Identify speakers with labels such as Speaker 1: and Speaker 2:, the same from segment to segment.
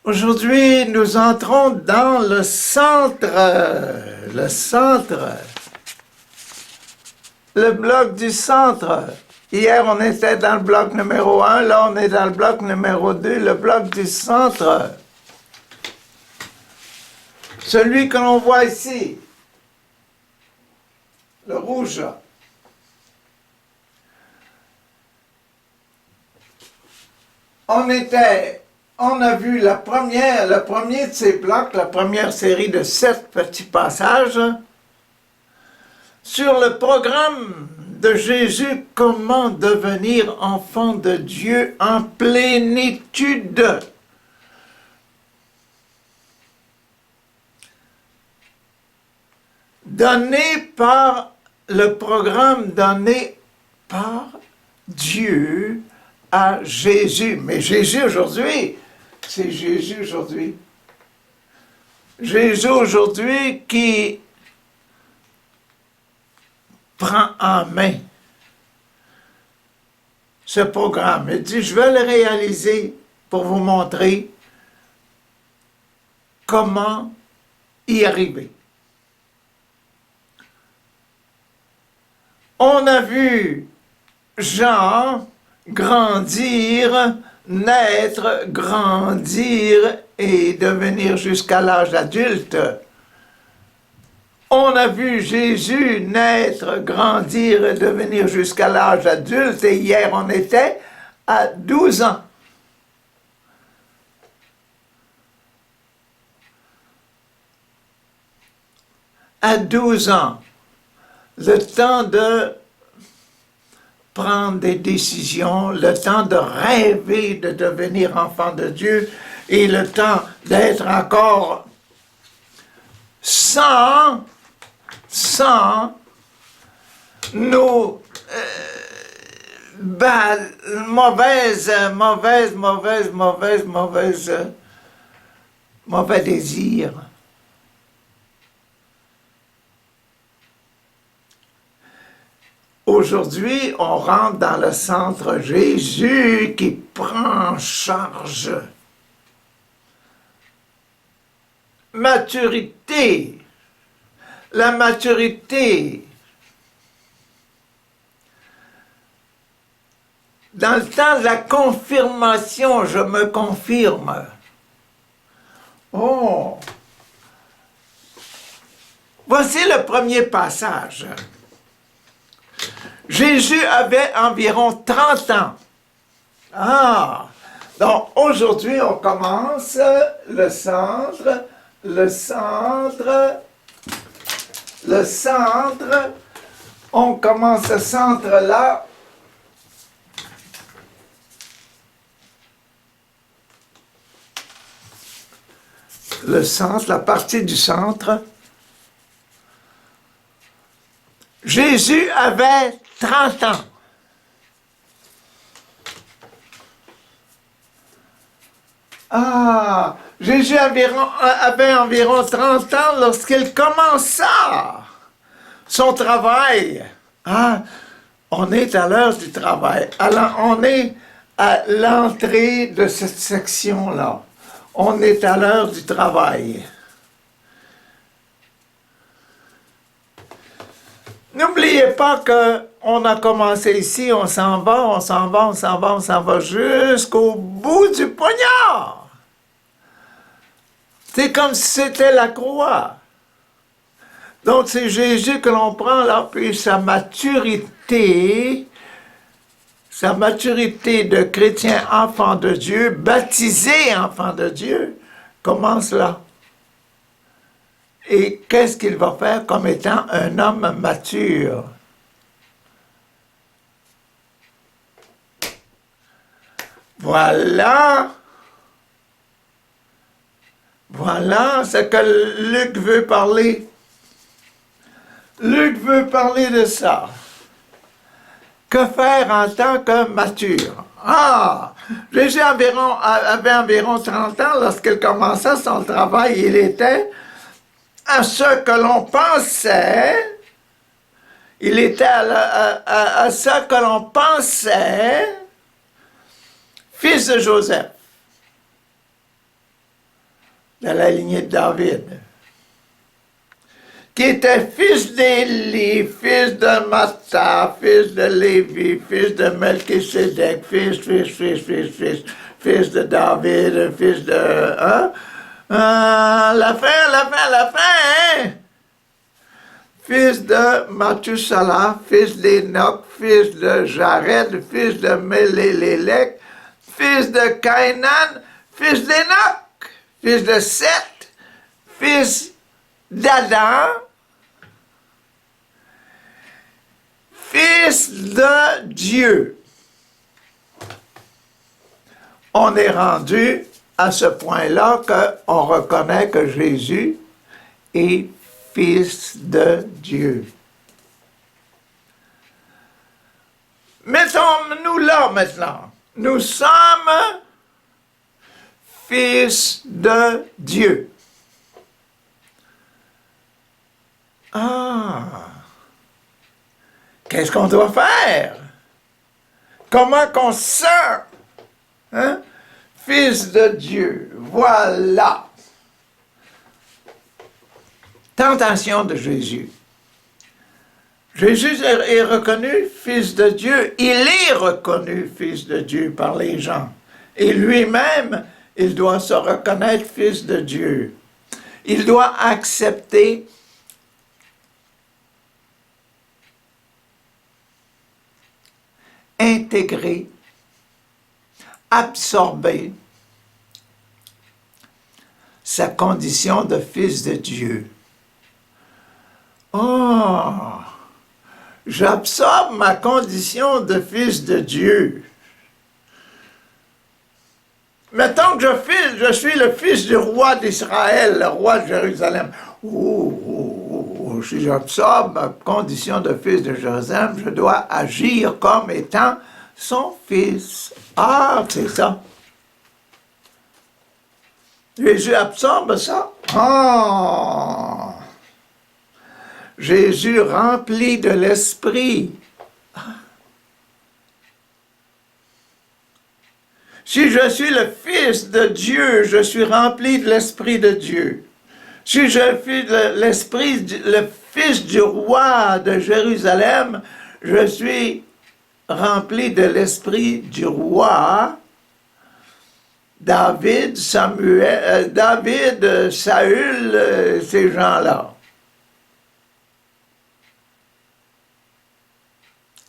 Speaker 1: Aujourd'hui, nous entrons dans le centre, le bloc du centre. Hier, on était dans le bloc numéro 1, là, on est dans le bloc numéro 2, le bloc du centre. Celui que l'on voit ici, le rouge. On a vu le premier de ces blocs, la première série de 7 petits passages sur le programme de Jésus, comment devenir enfant de Dieu en plénitude. Donné par le programme donné par Dieu à Jésus. Mais Jésus aujourd'hui, c'est Jésus aujourd'hui. Jésus aujourd'hui qui prend en main ce programme. Il dit, je vais le réaliser pour vous montrer comment y arriver. On a vu Jean grandir, naître, grandir et devenir jusqu'à l'âge adulte. On a vu Jésus naître, grandir et devenir jusqu'à l'âge adulte, et hier on était à 12 ans. À 12 ans, le temps de prendre des décisions, le temps de rêver de devenir enfant de Dieu et le temps d'être encore sans nos mauvais désirs. Aujourd'hui, on rentre dans le centre Jésus qui prend en charge maturité. La maturité. Dans le temps de la confirmation, je me confirme. Oh! Voici le premier passage. Jésus avait environ 30 ans. Ah! Donc, aujourd'hui, on commence le centre, on commence ce centre-là. Le centre, la partie du centre. Jésus avait 30 ans. Ah, Jésus avait environ 30 ans lorsqu'il commença son travail. Ah, on est à l'heure du travail. Alors, on est à l'entrée de cette section-là. On est à l'heure du travail. N'oubliez pas qu'on a commencé ici, on s'en va jusqu'au bout du poignard. C'est comme si c'était la croix. Donc c'est Jésus que l'on prend là, puis sa maturité de chrétien enfant de Dieu, baptisé enfant de Dieu, commence là. Et qu'est-ce qu'il va faire comme étant un homme mature? Voilà ce que Luc veut parler. Luc veut parler de ça. Que faire en tant que mature? Ah! Jésus avait environ 30 ans lorsqu'il commença son travail. Il était à ce que l'on pensait, à ce que l'on pensait, fils de Joseph. de la lignée de David, qui était fils d'Élie, fils de Mattha, fils de Lévi, fils de Melchisédek, fils de David, fils de... Hein? La fin, hein? Fils de Mathusalah, fils d'Enoch, fils de Jared, fils de Mélélélec, fils de Cainan, fils d'Enoch, fils de Seth, fils d'Adam, fils de Dieu. On est rendu à ce point-là qu'on reconnaît que Jésus est fils de Dieu. Mettons-nous là maintenant. Nous sommes fils de Dieu. Ah! Qu'est-ce qu'on doit faire? Comment qu'on se sent? Hein? Fils de Dieu. Voilà. Tentation de Jésus. Jésus est reconnu fils de Dieu. Il est reconnu fils de Dieu par les gens. Et lui-même, il doit se reconnaître fils de Dieu. Il doit accepter intégrer, absorber sa condition de fils de Dieu. Oh, j'absorbe ma condition de fils de Dieu. Mettons que je suis le fils du roi d'Israël, le roi de Jérusalem. Si j'absorbe ma condition de fils de Jérusalem, je dois agir comme étant son fils. Ah, c'est ça. Jésus absorbe ça. Ah! Jésus rempli de l'Esprit. Si je suis le Fils de Dieu, je suis rempli de l'Esprit de Dieu. Si je suis le Fils du roi de Jérusalem, je suis rempli de l'Esprit du roi. David, Saül, ces gens-là.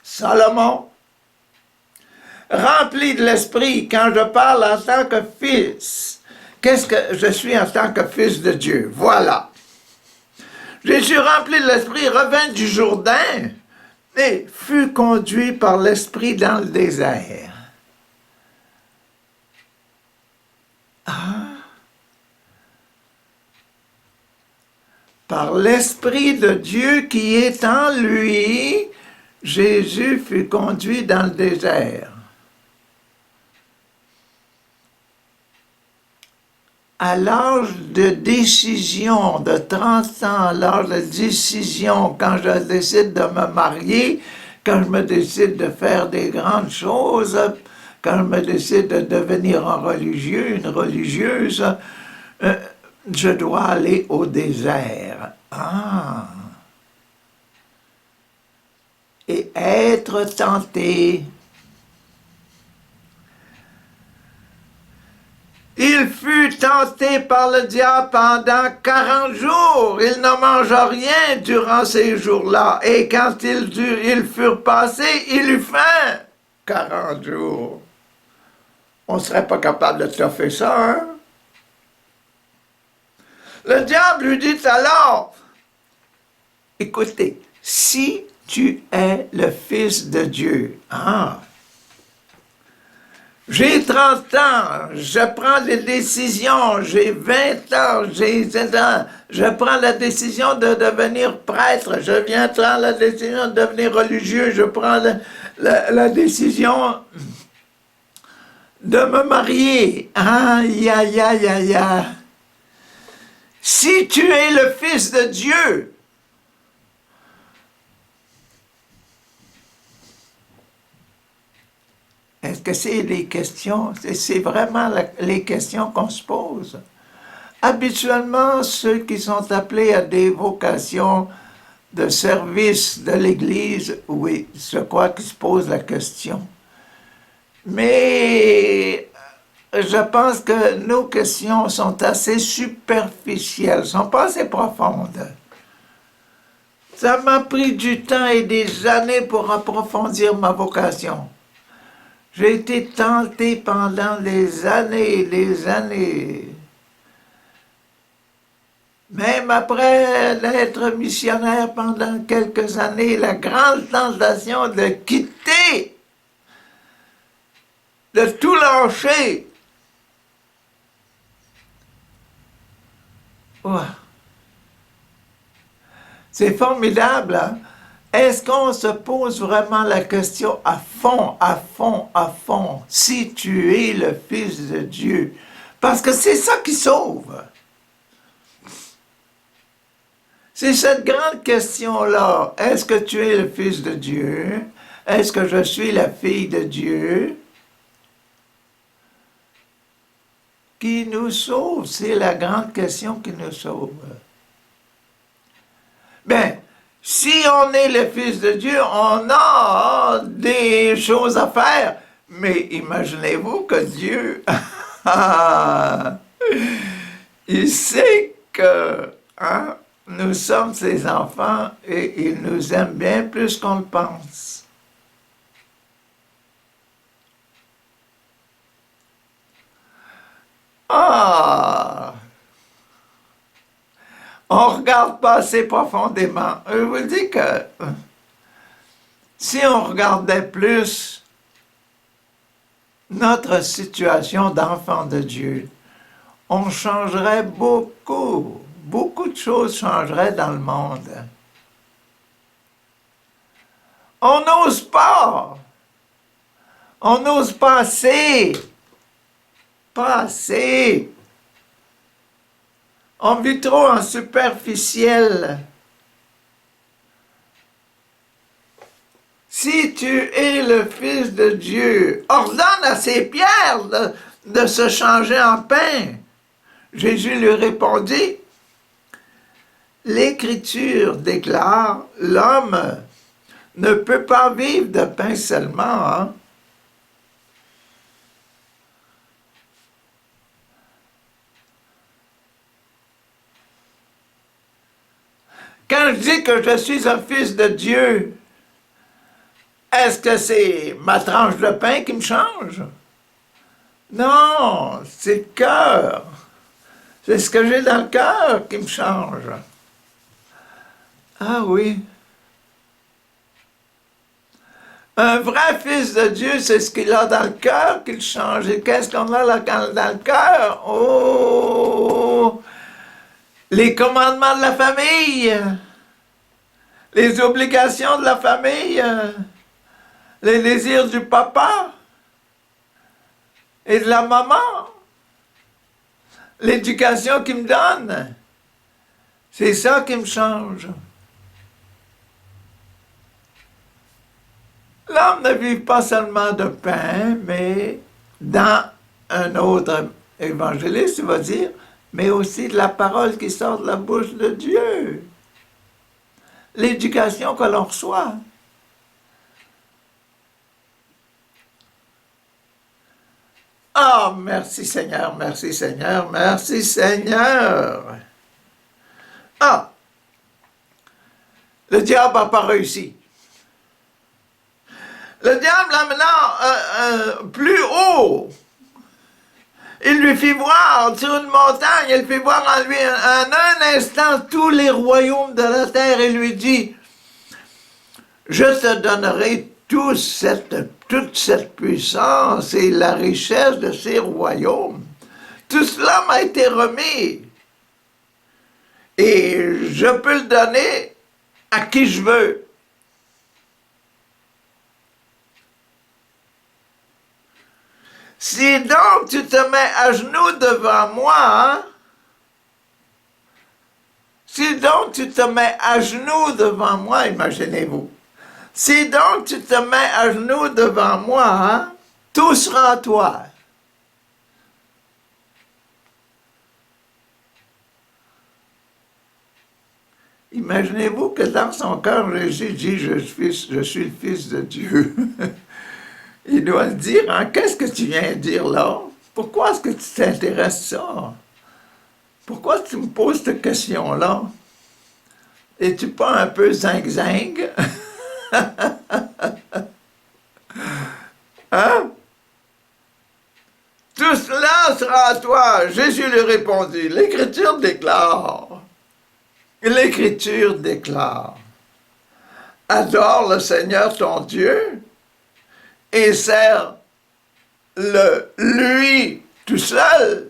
Speaker 1: Salomon, rempli de l'Esprit, quand je parle en tant que fils, qu'est-ce que je suis en tant que fils de Dieu? Voilà. Jésus, rempli de l'Esprit, revint du Jourdain et fut conduit par l'Esprit dans le désert. Ah. Par l'Esprit de Dieu qui est en lui, Jésus fut conduit dans le désert. À l'âge de décision, de 30 ans, à l'âge de décision, quand je décide de me marier, quand je me décide de faire des grandes choses, quand je me décide de devenir un religieux, une religieuse, je dois aller au désert. Ah! Et être tenté. Il fut tenté par le diable pendant 40 jours. Il ne mangea rien durant ces jours-là. Et quand ils furent passés, il eut faim. 40 jours. On ne serait pas capable de toffer ça, hein? Le diable lui dit alors, écoutez, si tu es le Fils de Dieu, j'ai 30 ans, je prends les décisions, j'ai 20 ans, j'ai 7 ans, je prends la décision de devenir prêtre, je viens prendre la décision de devenir religieux, je prends la décision de me marier. Aïe, aïe, aïe, aïe, aïe. Si tu es le Fils de Dieu, est-ce que c'est les questions, c'est vraiment les questions qu'on se pose? Habituellement, ceux qui sont appelés à des vocations de service de l'Église, oui, je crois qu'ils se posent la question. Mais je pense que nos questions sont assez superficielles, ne sont pas assez profondes. Ça m'a pris du temps et des années pour approfondir ma vocation. J'ai été tenté pendant des années et des années. Même après être missionnaire pendant quelques années, la grande tentation de quitter, de tout lâcher. Oh. C'est formidable, hein? Est-ce qu'on se pose vraiment la question à fond, à fond, à fond, si tu es le Fils de Dieu? Parce que c'est ça qui sauve. C'est cette grande question-là. Est-ce que tu es le Fils de Dieu? Est-ce que je suis la fille de Dieu? Qui nous sauve. C'est la grande question qui nous sauve. Bien, si on est le Fils de Dieu, on a des choses à faire. Mais imaginez-vous que Dieu, il sait que nous sommes ses enfants et il nous aime bien plus qu'on le pense. On ne regarde pas assez profondément. Je vous dis que si on regardait plus notre situation d'enfant de Dieu, on changerait beaucoup. Beaucoup de choses changeraient dans le monde. On n'ose pas. On n'ose pas assez. Pas assez. On vit trop en superficiel. Si tu es le Fils de Dieu, ordonne à ces pierres de se changer en pain. Jésus lui répondit, l'Écriture déclare, l'homme ne peut pas vivre de pain seulement. Hein? Quand je dis que je suis un fils de Dieu, est-ce que c'est ma tranche de pain qui me change? Non, c'est le cœur. C'est ce que j'ai dans le cœur qui me change. Ah oui. Un vrai fils de Dieu, c'est ce qu'il a dans le cœur qu'il change. Et qu'est-ce qu'on a là dans le cœur? Oh! Les commandements de la famille, les obligations de la famille, les désirs du papa et de la maman, l'éducation qu'il me donne. C'est ça qui me change. L'homme ne vit pas seulement de pain, mais dans un autre évangéliste, il va dire, mais aussi de la parole qui sort de la bouche de Dieu. L'éducation que l'on reçoit. Ah, merci Seigneur, merci Seigneur, merci Seigneur. Ah, le diable n'a pas réussi. Le diable l'amenant plus haut. Il lui fit voir sur une montagne, il fit voir en lui en un instant tous les royaumes de la terre et lui dit, je te donnerai toute cette puissance et la richesse de ces royaumes. Tout cela m'a été remis. Et je peux le donner à qui je veux. Si donc tu te mets à genoux devant moi, hein? Si donc tu te mets à genoux devant moi, imaginez-vous. Si donc tu te mets à genoux devant moi, hein? Tout sera à toi. Imaginez-vous que dans son cœur, Jésus dit, je suis le Fils de Dieu. Il doit le dire, hein? Qu'est-ce que tu viens de dire là? Pourquoi est-ce que tu t'intéresses à ça? Pourquoi tu me poses cette question-là? Es-tu pas un peu zinc-zinc? Hein? Tout cela sera à toi. Jésus lui répondit. L'Écriture déclare, adore le Seigneur ton Dieu et sers-le lui tout seul.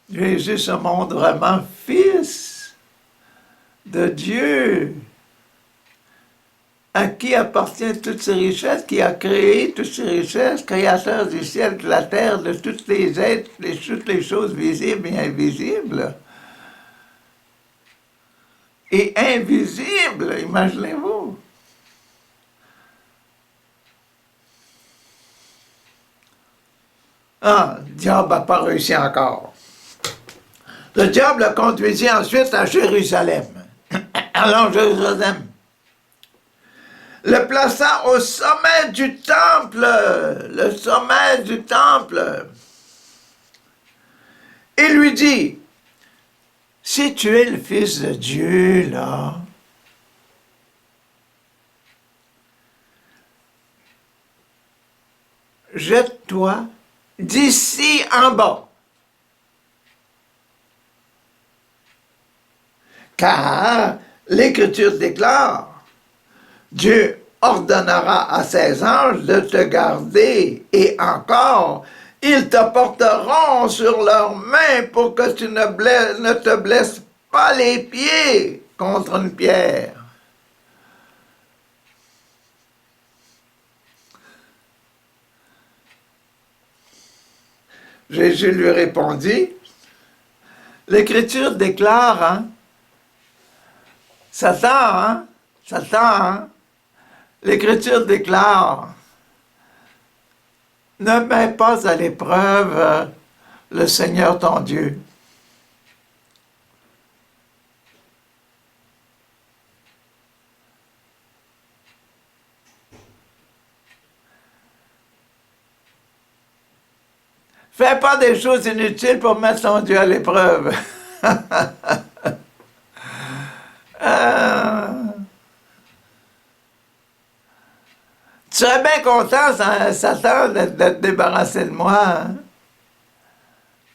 Speaker 1: Jésus se montre vraiment fils de Dieu, à qui appartiennent toutes ces richesses, qui a créé toutes ces richesses, créateur du ciel, de la terre, de toutes les êtres, toutes les choses visibles et invisibles. Et invisibles, imaginez-vous. Ah, le diable n'a pas réussi encore. Le diable le conduisit ensuite à Jérusalem. Allons, Jérusalem. Le plaça au sommet du temple, le sommet du temple, et lui dit, si tu es le Fils de Dieu, là, jette-toi d'ici en bas. Car l'Écriture déclare, Dieu ordonnera à ses anges de te garder, et encore, ils te porteront sur leurs mains pour que tu ne te blesses pas les pieds contre une pierre. Jésus lui répondit, l'Écriture déclare, hein, Satan, l'Écriture déclare, ne mets pas à l'épreuve le Seigneur ton Dieu. Fais pas des choses inutiles pour mettre ton Dieu à l'épreuve. Tu serais bien content, Satan, de te débarrasser de moi. Hein?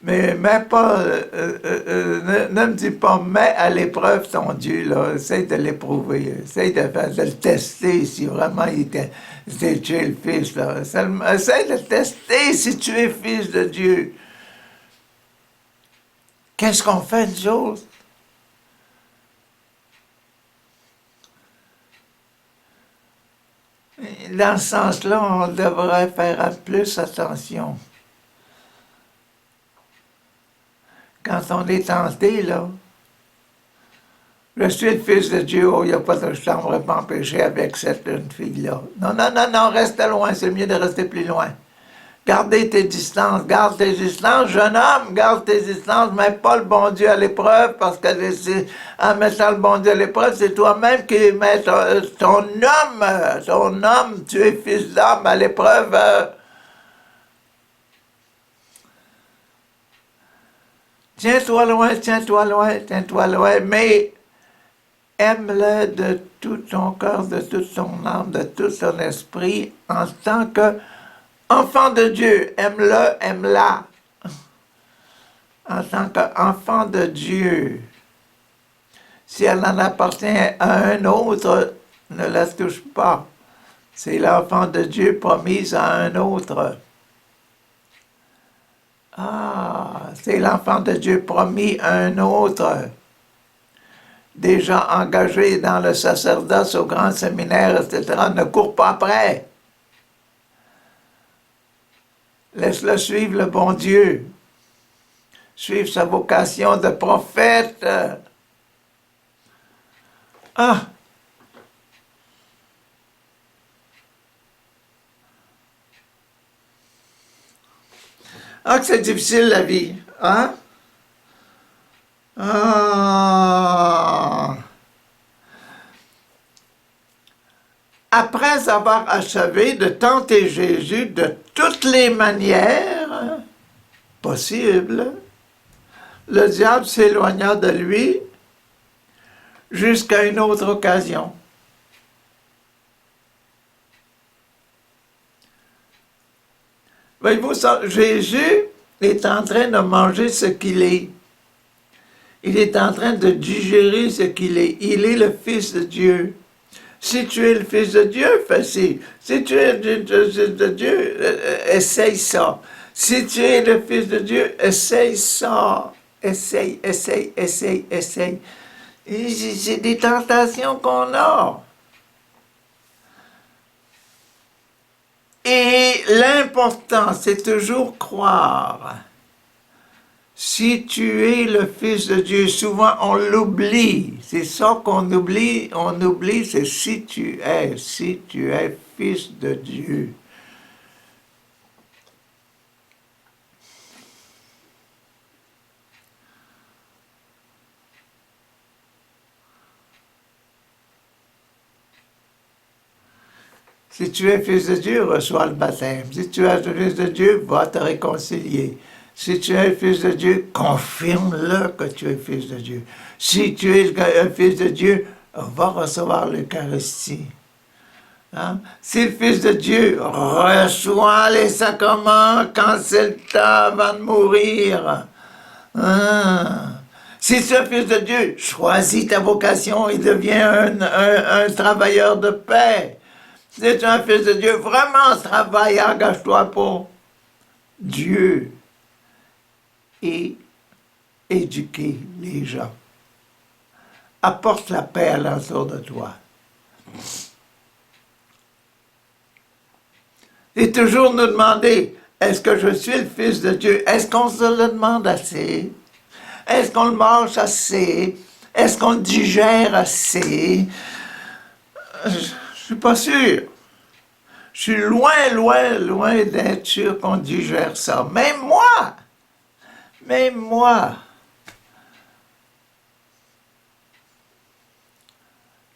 Speaker 1: Mais mets pas, ne me dis pas, mets à l'épreuve ton Dieu, là. Essaye de l'éprouver. Essaye de le tester si vraiment si tu es le Fils, là. Essaye de tester si tu es Fils de Dieu. Qu'est-ce qu'on fait, nous autres? Dans ce sens-là, on devrait faire plus attention. Quand on est tenté, là, je suis le Fils de Dieu, oh, il n'y a pas de chambre pas empêcher avec cette jeune fille-là. Non, non, non, non, reste loin, c'est mieux de rester plus loin. Gardez tes distances, garde tes distances, jeune homme, garde tes distances, mets pas le bon Dieu à l'épreuve, parce que en mettant le bon Dieu à l'épreuve, c'est toi-même qui mets ton homme, tu es fils d'homme à l'épreuve. Tiens-toi loin, tiens-toi loin, tiens-toi loin, mais aime-le de tout ton cœur, de toute ton âme, de tout ton esprit, en tant qu'enfant de Dieu. Aime-le, aime-la. En tant qu'enfant de Dieu. Si elle en appartient à un autre, ne la touche pas. C'est l'enfant de Dieu promise à un autre. Ah, c'est l'enfant de Dieu promis à un autre. Déjà engagé dans le sacerdoce au grand séminaire, etc., ne court pas après. Laisse-le suivre le bon Dieu. Suivre sa vocation de prophète. Ah! Ah, que c'est difficile la vie, hein? Ah. Après avoir achevé de tenter Jésus de toutes les manières possibles, le diable s'éloigna de lui jusqu'à une autre occasion. Voyez-vous ça, Jésus est en train de manger ce qu'il est. Il est en train de digérer ce qu'il est. Il est le Fils de Dieu. Si tu es le Fils de Dieu, fais-ci. Si tu es le Fils de Dieu, essaye ça. Si tu es le Fils de Dieu, essaye ça. Essaye, essaye, essaye, essaye. C'est des tentations qu'on a. Et l'important, c'est toujours croire. Si tu es le Fils de Dieu, souvent on l'oublie. C'est ça qu'on oublie. On oublie, c'est si tu es Fils de Dieu. Si tu es Fils de Dieu, reçois le baptême. Si tu es le Fils de Dieu, va te réconcilier. Si tu es le Fils de Dieu, confirme-le que tu es Fils de Dieu. Si tu es un Fils de Dieu, va recevoir l'Eucharistie. Hein? Si le Fils de Dieu reçoit les sacrements quand c'est le temps avant de mourir. Hein? Si tu es Fils de Dieu, choisis ta vocation et deviens un travailleur de paix. Si tu es un Fils de Dieu, vraiment travaille, engage-toi pour Dieu et éduquer les gens. Apporte la paix à l'entour de toi. Et toujours nous demander, est-ce que je suis le Fils de Dieu? Est-ce qu'on se le demande assez? Est-ce qu'on le mange assez? Est-ce qu'on le digère assez? Je suis pas sûr. Je suis loin, loin, loin d'être sûr qu'on digère ça. Même moi! Même moi!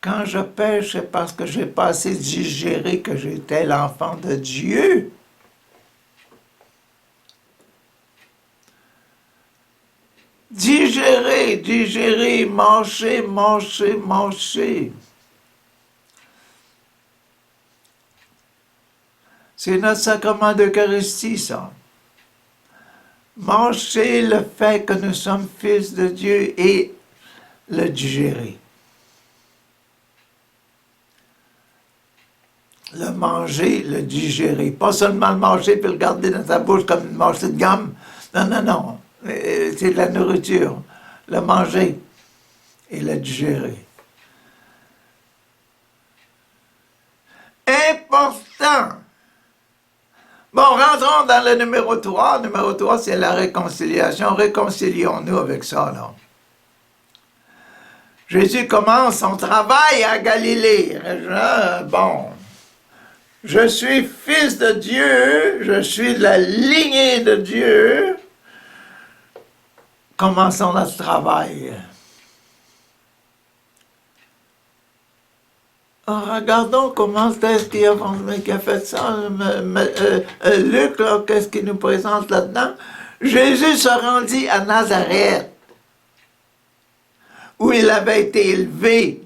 Speaker 1: Quand je pêche, c'est parce que je n'ai pas assez digéré que j'étais l'enfant de Dieu. Digérer, digérer, manger, manger, manger. C'est notre sacrement d'Eucharistie, ça. Manger le fait que nous sommes fils de Dieu et le digérer. Le manger, le digérer. Pas seulement le manger puis le garder dans sa bouche comme une morceau de gomme. Non, non, non. C'est de la nourriture. Le manger et le digérer. Important. Bon, rentrons dans le numéro 3. Numéro 3, c'est la réconciliation. Réconcilions-nous avec ça, là. Jésus commence son travail à Galilée. Bon, je suis fils de Dieu, je suis de la lignée de Dieu. Commençons notre travail. Regardons comment est-ce qu'il a fait ça. Luc, qu'est-ce qu'il nous présente là-dedans? Jésus se rendit à Nazareth, où il avait été élevé.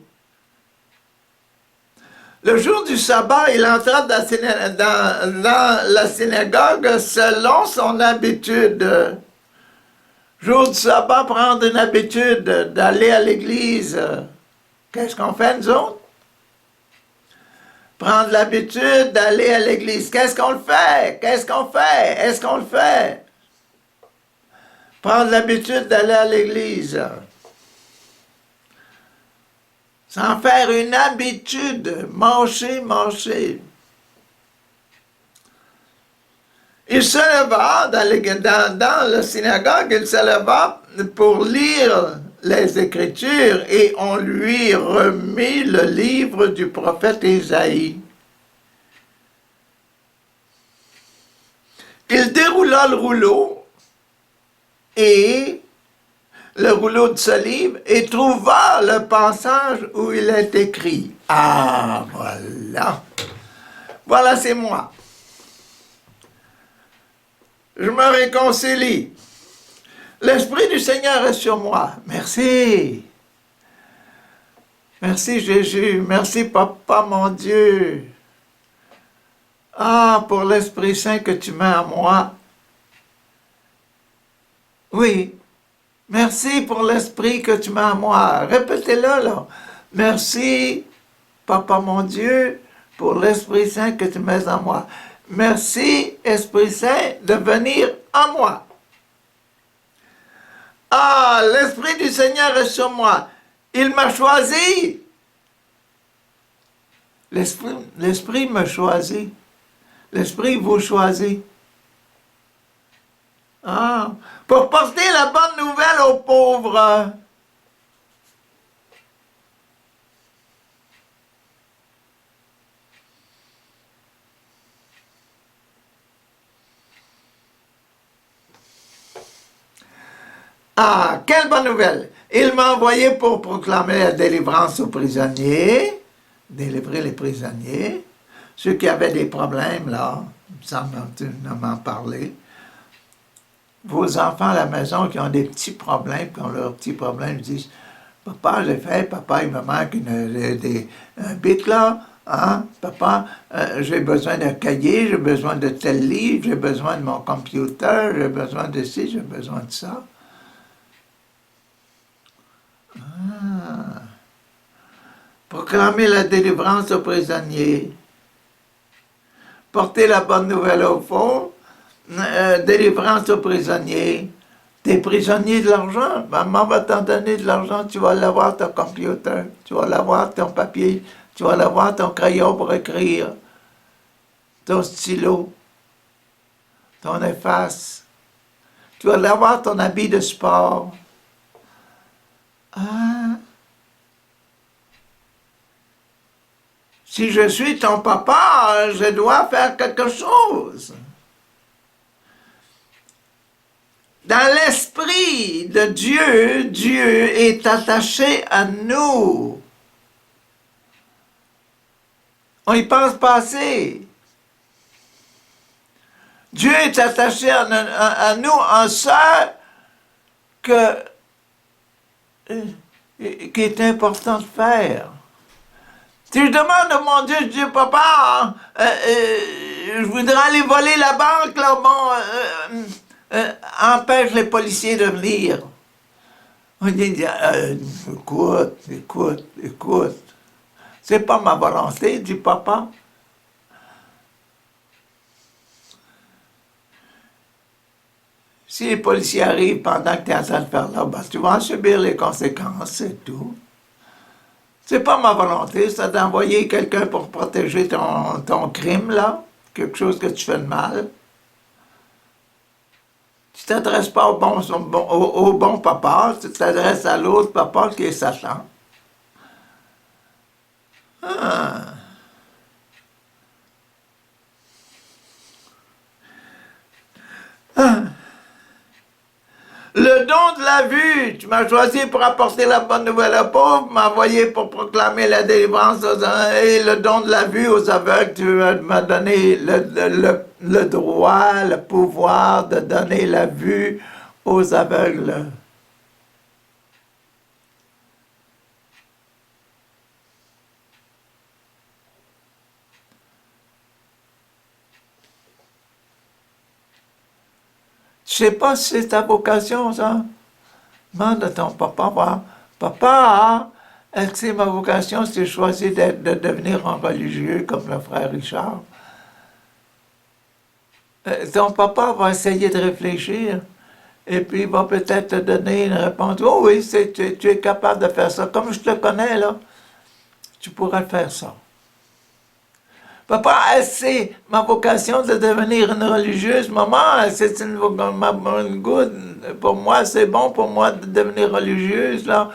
Speaker 1: Le jour du sabbat, il entra dans la synagogue selon son habitude. Jour du sabbat, prendre une habitude d'aller à l'église. Qu'est-ce qu'on fait, nous autres? Prendre l'habitude d'aller à l'église. Qu'est-ce qu'on le fait? Qu'est-ce qu'on fait? Est-ce qu'on le fait? Prendre l'habitude d'aller à l'église. Sans faire une habitude. Manger, manger. Il se leva dans la synagogue, il se leva pour lire les Écritures et on lui remit le livre du prophète Isaïe. Il déroula le rouleau et le rouleau de ce livre et trouva le passage où il est écrit. Ah, voilà. Voilà, c'est moi. Je me réconcilie. L'Esprit du Seigneur est sur moi. Merci. Merci Jésus. Merci Papa, mon Dieu. Ah, pour l'Esprit Saint que tu mets en moi. Oui. Merci pour l'Esprit que tu mets en moi. Répétez-le, là. Merci, Papa, mon Dieu, pour l'Esprit Saint que tu mets en moi. Merci, Esprit Saint, de venir en moi. Ah, l'Esprit du Seigneur est sur moi. Il m'a choisi. L'Esprit me choisit. L'Esprit vous choisit. Ah, pour porter la bonne nouvelle aux pauvres. Ah, quelle bonne nouvelle! Il m'a envoyé pour proclamer la délivrance aux prisonniers, délivrer les prisonniers, ceux qui avaient des problèmes, là, ça m'en parler. Vos enfants à la maison qui ont des petits problèmes, qui ont leurs petits problèmes, disent « Papa, j'ai fait, papa, il me manque un bic là, hein? Papa, j'ai besoin d'un cahier, j'ai besoin de tel livre, j'ai besoin de mon computer, j'ai besoin de ci, j'ai besoin de ça. » Proclamer la délivrance aux prisonniers, porter la bonne nouvelle au fond, délivrance aux prisonniers. T'es prisonnier de l'argent, maman va t'en donner de l'argent, tu vas l'avoir ton computer, tu vas l'avoir ton papier, tu vas l'avoir ton crayon pour écrire, ton stylo, ton efface, tu vas l'avoir ton habit de sport. Ah. Si je suis ton papa, je dois faire quelque chose. Dans l'esprit de Dieu, Dieu est attaché à nous. On y pense pas assez. Dieu est attaché à nous en ça qu'il est important de faire. Si je demande à mon Dieu, je dis, papa, je voudrais aller voler la banque, là, bon, empêche les policiers de venir. On dit, écoute, c'est pas ma volonté, dit papa. Si les policiers arrivent pendant que tu es en train de faire là, ben, tu vas en subir les conséquences, c'est tout. C'est pas ma volonté, c'est d'envoyer quelqu'un pour protéger ton crime, là, quelque chose que tu fais de mal. Tu t'adresses pas au bon papa, tu t'adresses à l'autre papa qui est Satan. Ah. Ah. Le don de la vue, tu m'as choisi pour apporter la bonne nouvelle aux pauvres, m'as envoyé pour proclamer la délivrance et le don de la vue aux aveugles, tu m'as donné le droit, le pouvoir de donner la vue aux aveugles. Je sais pas si c'est ta vocation, ça. Demande à ton papa, voir. Papa, est-ce que c'est ma vocation si j'ai choisi de devenir un religieux comme le frère Richard? Ton papa va essayer de réfléchir et puis il va peut-être te donner une réponse. Oh oui, tu es capable de faire ça. Comme je te connais, là, tu pourrais faire ça. Papa, c'est ma vocation de devenir une religieuse. Maman, c'est une good. Pour moi, c'est bon pour moi de devenir religieuse, là.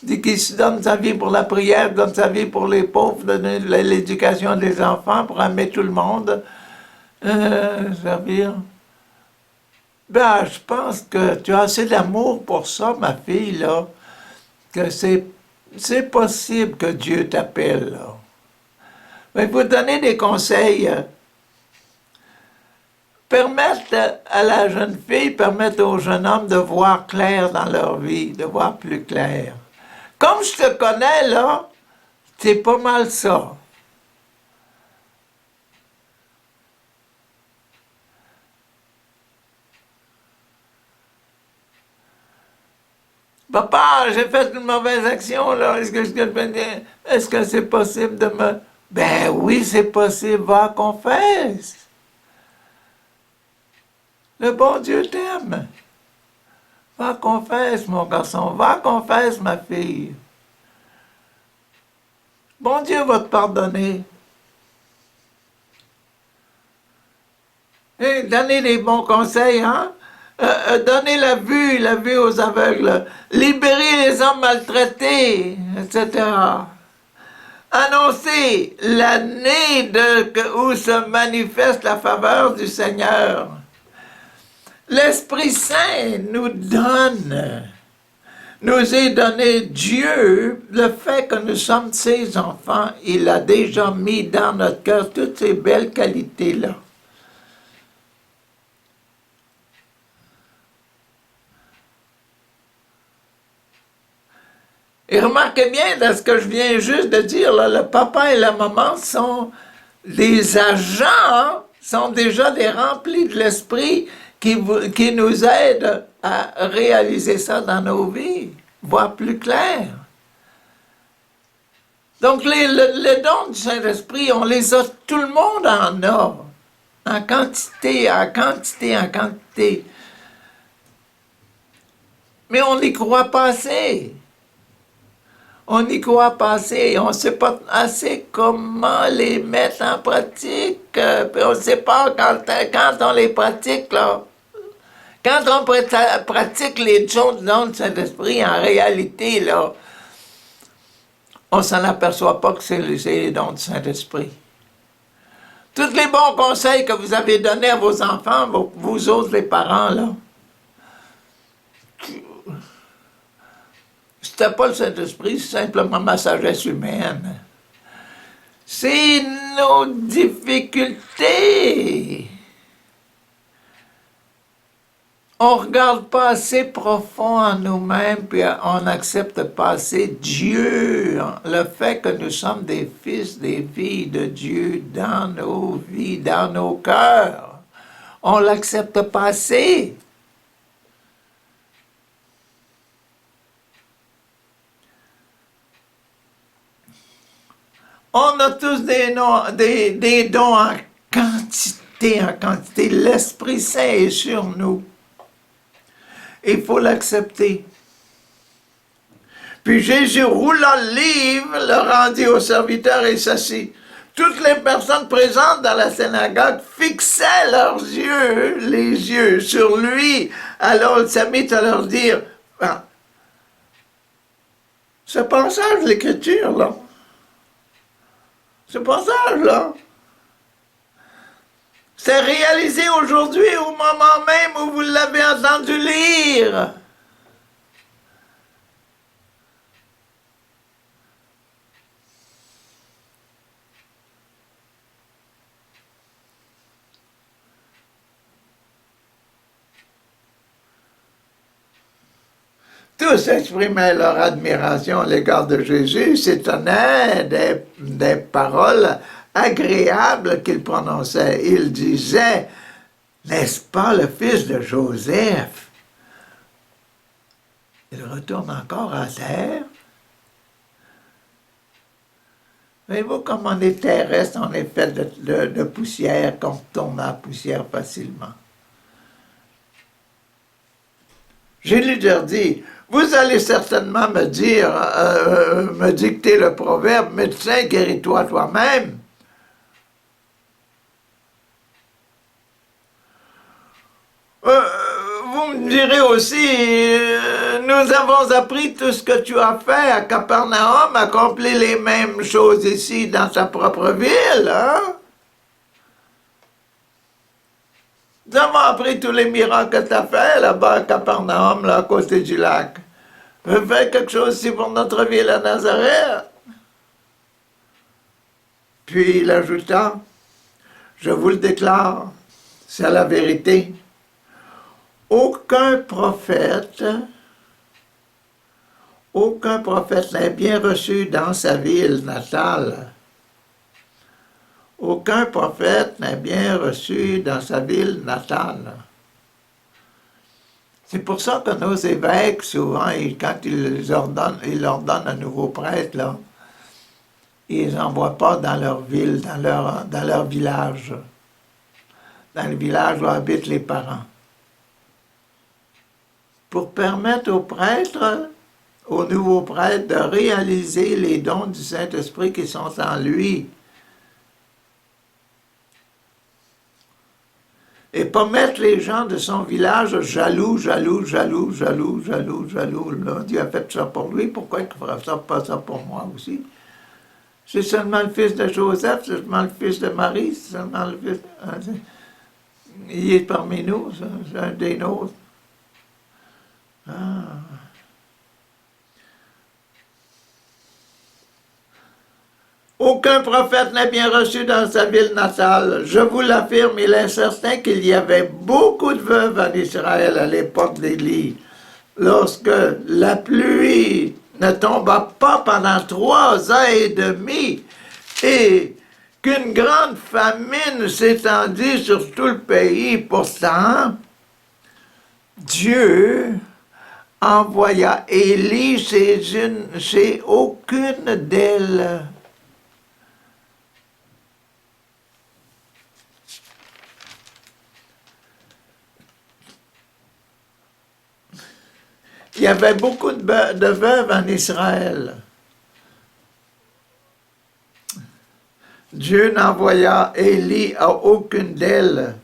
Speaker 1: Qui se donne sa vie pour la prière, donne sa vie pour les pauvres, donner l'éducation des enfants, pour aimer tout le monde. Servir. Ben, je pense que tu as assez d'amour pour ça, ma fille, là, que c'est possible que Dieu t'appelle, là. Mais vous donner des conseils, permettre à la jeune fille, permettre au jeune homme de voir clair dans leur vie, de voir plus clair. Comme je te connais, là, c'est pas mal ça. Papa, j'ai fait une mauvaise action, là. Est-ce que c'est possible de me... Ben oui, c'est possible. Va, confesse. Le bon Dieu t'aime. Va, confesse, mon garçon. Va, confesse, ma fille. Bon Dieu va te pardonner. Et donner des bons conseils, hein? Donner la vue aux aveugles. Libérer les hommes maltraités, etc. Annoncer l'année où se manifeste la faveur du Seigneur. L'Esprit Saint nous est donné Dieu, le fait que nous sommes ses enfants, il a déjà mis dans notre cœur toutes ces belles qualités-là. Et remarquez bien, dans ce que je viens juste de dire, là, le papa et la maman sont les agents, sont déjà des remplis de l'esprit qui nous aident à réaliser ça dans nos vies, voir plus clair. Donc les dons du Saint-Esprit, on les a, tout le monde en a, en quantité, en quantité, en quantité. Mais on n'y croit pas assez. On n'y croit pas assez, on ne sait pas assez comment les mettre en pratique. Puis on ne sait pas quand on les pratique, là. Quand on pratique les dons du Saint-Esprit, en réalité, là, on ne s'en aperçoit pas que c'est les dons du Saint-Esprit. Tous les bons conseils que vous avez donnés à vos enfants, vous autres les parents, là, c'était pas le Saint-Esprit, c'est simplement ma sagesse humaine. C'est nos difficultés. On ne regarde pas assez profond en nous-mêmes, puis on n'accepte pas assez Dieu, le fait que nous sommes des fils, des filles de Dieu dans nos vies, dans nos cœurs. On ne l'accepte pas assez. On a tous des dons en quantité, en quantité. L'Esprit Saint est sur nous. Il faut l'accepter. Puis Jésus roula le livre, le rendit au serviteur et s'assit. Toutes les personnes présentes dans la synagogue fixaient les yeux sur lui. Alors il s'est mis à leur dire, ah, ce passage de l'Écriture, là, ce passage-là, c'est réalisé aujourd'hui au moment même où vous l'avez entendu lire. Tous exprimaient leur admiration à l'égard de Jésus, s'étonnaient des paroles agréables qu'il prononçait. Il disait, n'est-ce pas le fils de Joseph? Il retourne encore à terre. Voyez-vous comme on est terrestre, on est fait de poussière, qu'on retourne à la poussière facilement. Jésus leur dit, vous allez certainement me dire, me dicter le proverbe, médecin, guéris-toi toi-même. Vous me direz aussi, nous avons appris tout ce que tu as fait à Capernaum, accompli les mêmes choses ici dans ta propre ville, hein? Nous avons appris tous les miracles que tu as fait là-bas à Capernaum, là, à côté du lac. Fais quelque chose aussi pour notre ville à Nazareth. Puis il ajouta, je vous le déclare, c'est la vérité. Aucun prophète n'est bien reçu dans sa ville natale. Aucun prophète n'est bien reçu dans sa ville natale. C'est pour ça que nos évêques, souvent, quand ils ordonnent un nouveau prêtre, là, ils n'envoient pas dans leur ville, dans leur village, dans le village où habitent les parents. Pour permettre aux prêtres, aux nouveaux prêtres, de réaliser les dons du Saint-Esprit qui sont en lui. Et pas mettre les gens de son village jaloux. Là, Dieu a fait ça pour lui, pourquoi il ne fera pas ça pour moi aussi? C'est seulement le fils de Joseph, c'est seulement le fils de Marie, c'est seulement le fils... Il est parmi nous, c'est un des nôtres. Ah. Aucun prophète n'est bien reçu dans sa ville natale. Je vous l'affirme, il est certain qu'il y avait beaucoup de veuves en Israël à l'époque d'Élie. Lorsque la pluie ne tomba pas pendant 3 ans et demi et qu'une grande famine s'étendit sur tout le pays. Pourtant, Dieu envoya Élie chez aucune d'elles. Il y avait beaucoup de veuves en Israël. Dieu n'envoya Élie à aucune d'elles,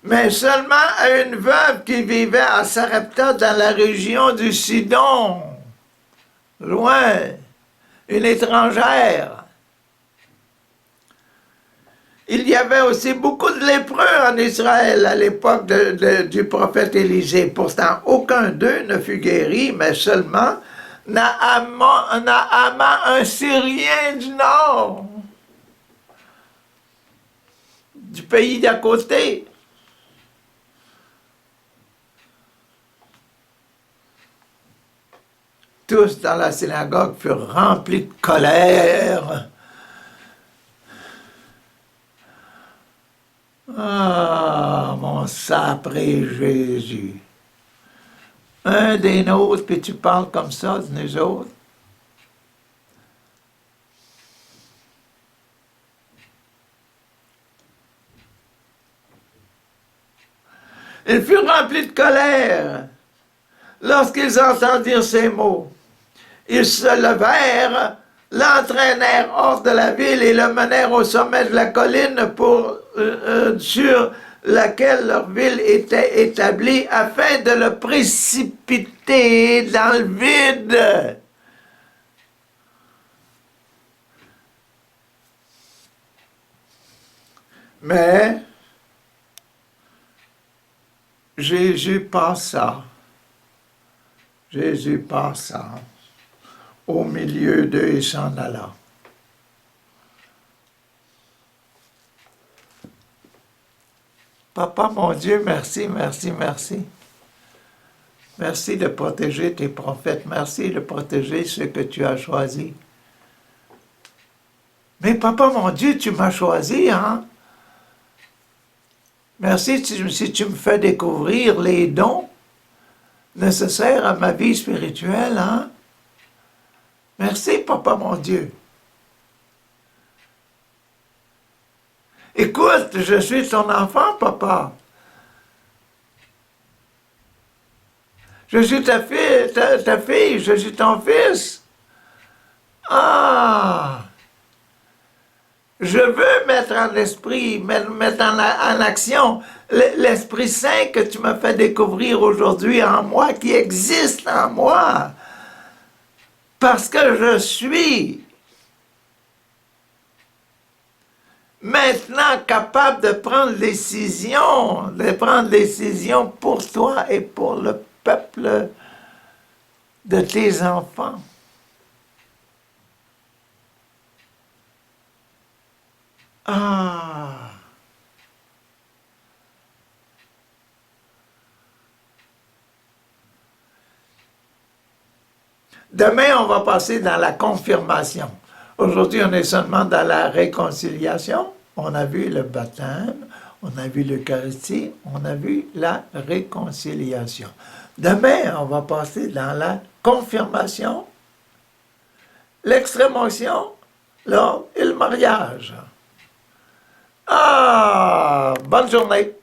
Speaker 1: mais seulement à une veuve qui vivait à Sarepta dans la région du Sidon, loin, une étrangère. Il y avait aussi beaucoup de lépreux en Israël à l'époque du prophète Élisée. Pourtant, aucun d'eux ne fut guéri, mais seulement Naaman, un Syrien du nord, du pays d'à côté. Tous dans la synagogue furent remplis de colère. Ah, mon sacré Jésus. Un des nôtres, puis tu parles comme ça de nous autres. Ils furent remplis de colère lorsqu'ils entendirent ces mots. Ils se levèrent, l'entraînèrent hors de la ville et le menèrent au sommet de la colline sur laquelle leur ville était établie afin de le précipiter dans le vide. Mais Jésus passa au milieu d'eux et s'en alla. Papa, mon Dieu, merci. Merci de protéger tes prophètes. Merci de protéger ceux que tu as choisis. Mais papa, mon Dieu, tu m'as choisi, hein? Merci si tu me fais découvrir les dons nécessaires à ma vie spirituelle, hein? Merci, papa, mon Dieu. Écoute, je suis ton enfant, papa. Je suis ta fille, je suis ton fils. Ah! Je veux mettre en esprit, mettre en action l'Esprit Saint que tu m'as fait découvrir aujourd'hui en moi, qui existe en moi. Parce que je suis. maintenant capable de prendre décision pour toi et pour le peuple de tes enfants. Ah! Demain, on va passer dans la confirmation. Aujourd'hui, on est seulement dans la réconciliation. On a vu le baptême, on a vu l'Eucharistie, on a vu la réconciliation. Demain, on va passer dans la confirmation, l'extrême-onction, l'ordre et le mariage. Ah, bonne journée.